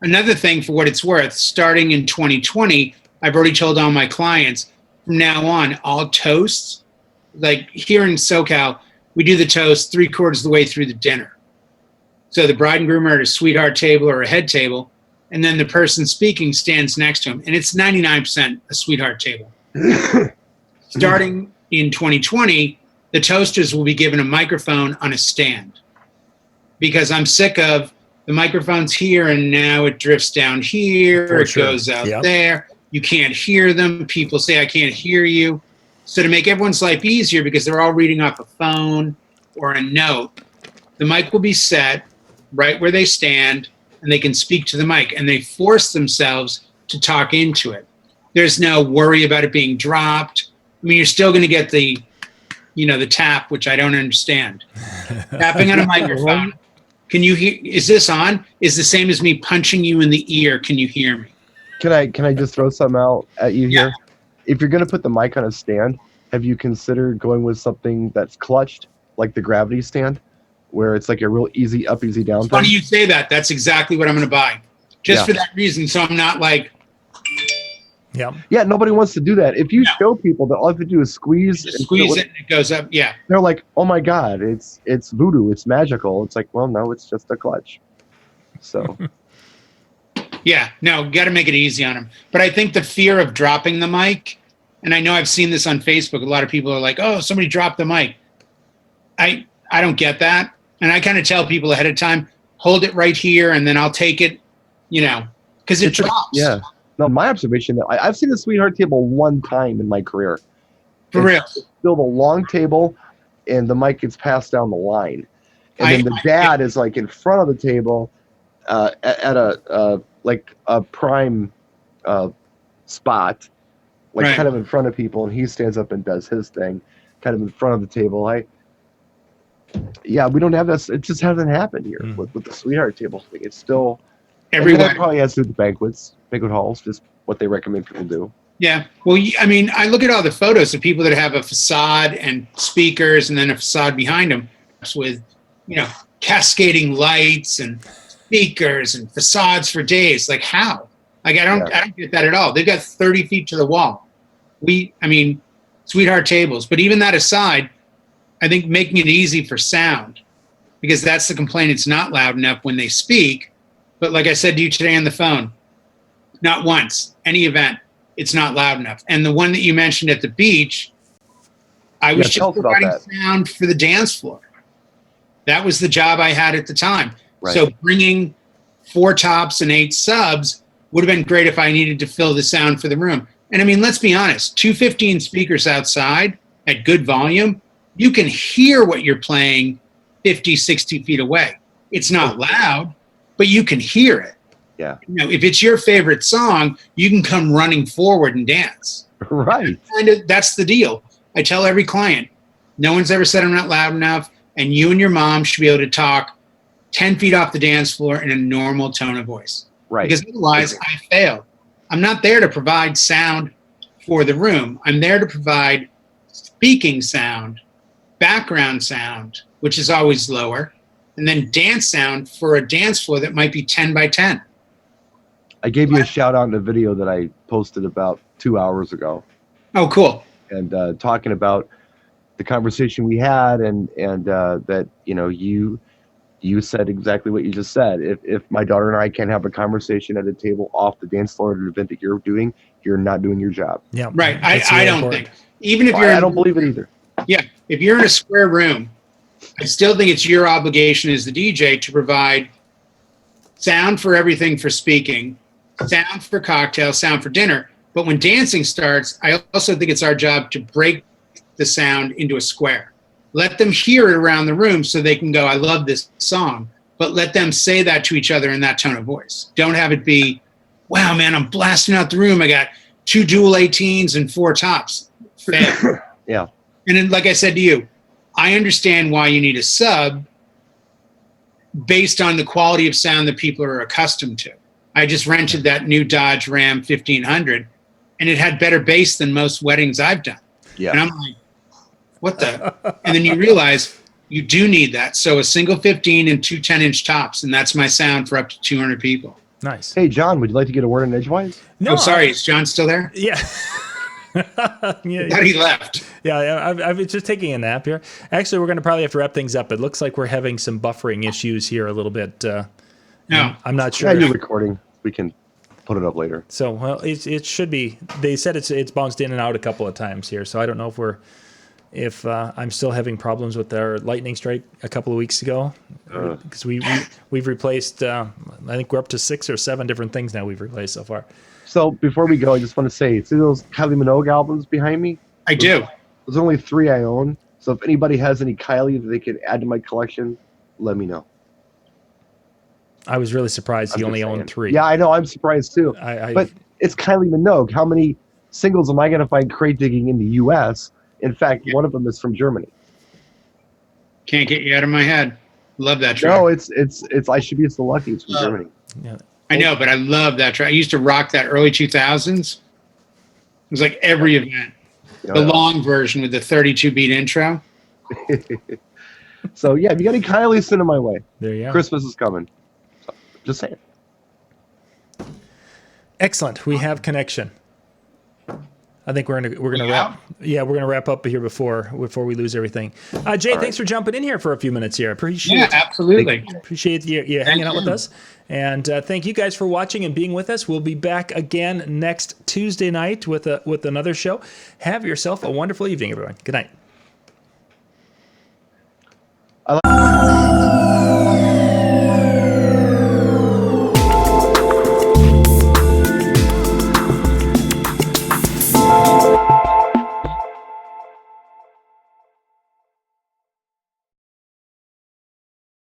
Another thing, for what it's worth, starting in 2020, I've already told all my clients from now on, all toasts, like here in SoCal, we do the toast 3/4 of the way through the dinner. So the bride and groom are at a sweetheart table or a head table, and then the person speaking stands next to him, and it's 99% a sweetheart table. Starting in 2020, the toasters will be given a microphone on a stand because I'm sick of the microphone's here and now it drifts down here, goes out there. You can't hear them. People say, I can't hear you. So to make everyone's life easier, because they're all reading off a phone or a note, the mic will be set right where they stand and they can speak to the mic, and they force themselves to talk into it. There's no worry about it being dropped. I mean, you're still going to get the tap, which I don't understand. Tapping on a microphone. Can you hear? Is this on? Is the same as me punching you in the ear. Can you hear me? Can I just throw something out at you here? Yeah. If you're going to put the mic on a stand, have you considered going with something that's clutched, like the gravity stand, where it's like a real easy up, easy down thing? Funny you say that. That's exactly what I'm going to buy. Just for that reason. So I'm not like. Yeah, nobody wants to do that. If you show people that all you have to do is squeeze it and it goes up, they're like, oh my God, it's voodoo, it's magical. It's like, well, no, it's just a clutch. So. Yeah, no, got to make it easy on them. But I think the fear of dropping the mic, and I know I've seen this on Facebook, a lot of people are like, oh, somebody dropped the mic. I don't get that. And I kind of tell people ahead of time, hold it right here, and then I'll take it, because it drops. Yeah. No, my observation, I've seen the sweetheart table one time in my career. For real. It's still the long table, and the mic gets passed down the line. And then the dad is like in front of the table at a prime spot, like kind of in front of people, and he stands up and does his thing, kind of in front of the table. We don't have this. It just hasn't happened here with the sweetheart table thing. It's still everywhere. Probably has to do with the banquet halls, just what they recommend people do. Yeah. Well, I mean, I look at all the photos of people that have a facade and speakers and then a facade behind them with, cascading lights and speakers and facades for days. Like how? Like I don't get that at all. They've got 30 feet to the wall. Sweetheart tables. But even that aside, I think making it easy for sound, because that's the complaint. It's not loud enough when they speak. But like I said to you today on the phone, not once, any event, it's not loud enough. And the one that you mentioned at the beach, I was just providing sound for the dance floor. That was the job I had at the time. Right. So bringing 4 tops and 8 subs would have been great if I needed to fill the sound for the room. And I mean, let's be honest, 215 speakers outside at good volume, you can hear what you're playing 50, 60 feet away. It's not loud, but you can hear it. Yeah. If it's your favorite song, you can come running forward and dance. Right. That's the deal. I tell every client, no one's ever said I'm not loud enough, and you and your mom should be able to talk 10 feet off the dance floor in a normal tone of voice. Right. Because otherwise, I fail. I'm not there to provide sound for the room. I'm there to provide speaking sound, background sound, which is always lower, and then dance sound for a dance floor that might be 10 by 10. I gave you a shout out in a video that I posted about 2 hours ago. Oh, cool. And talking about the conversation we had and that, you You said exactly what you just said. If my daughter and I can't have a conversation at a table off the dance floor at an event that you're doing, you're not doing your job. Yeah, Right. That's I really don't important. think. Even if Well, you're I don't believe it either. Yeah, if you're in a square room, I still think it's your obligation as the DJ to provide sound for everything for speaking, sound for cocktails, sound for dinner. But when dancing starts, I also think it's our job to break the sound into a square. Let them hear it around the room so they can go, I love this song. But let them say that to each other in that tone of voice. Don't have it be, wow, man, I'm blasting out the room. I got 2 dual 18s and 4 tops. Fail. Yeah. And then, like I said to you, I understand why you need a sub based on the quality of sound that people are accustomed to. I just rented that new Dodge Ram 1500, and it had better bass than most weddings I've done. Yeah. And I'm like, what the? And then you realize you do need that. So a single 15 and 2 10-inch tops, and that's my sound for up to 200 people. Nice. Hey, John, would you like to get a word in edgewise? No, Oh, sorry. Is John still there? Yeah. I thought he left. Yeah, I was just taking a nap here. Actually, we're going to probably have to wrap things up. It looks like we're having some buffering issues here a little bit. No. I'm not sure. Yeah, you're recording. We can put it up later. So, well, it should be. They said it's bounced in and out a couple of times here. So I don't know if I'm still having problems with our lightning strike a couple of weeks ago, because we've replaced. I think we're up to 6 or 7 different things now we've replaced so far. So before we go, I just want to say, see those Kylie Minogue albums behind me? I do. There's only 3 I own. So if anybody has any Kylie that they could add to my collection, let me know. I was really surprised he only owned 3. Yeah, I know. I'm surprised too. But it's Kylie Minogue. How many singles am I going to find crate digging in the U.S.? In fact, one of them is from Germany. Can't get you out of my head. Love that track. No, it's I should be so lucky. It's from Germany. Yeah. I know, but I love that track. I used to rock that early 2000s. It was like every event. The long version with the 32-beat intro. So, yeah, if you got any Kylie, send them my way. There you go. Christmas is coming. So, just saying. Excellent. We have connection. I think we're gonna wrap. Yeah, we're gonna wrap up here before we lose everything. Jay, thanks for jumping in here for a few minutes here. Appreciate absolutely. Appreciate you hanging out with us, and thank you guys for watching and being with us. We'll be back again next Tuesday night with another show. Have yourself a wonderful evening, everyone. Good night.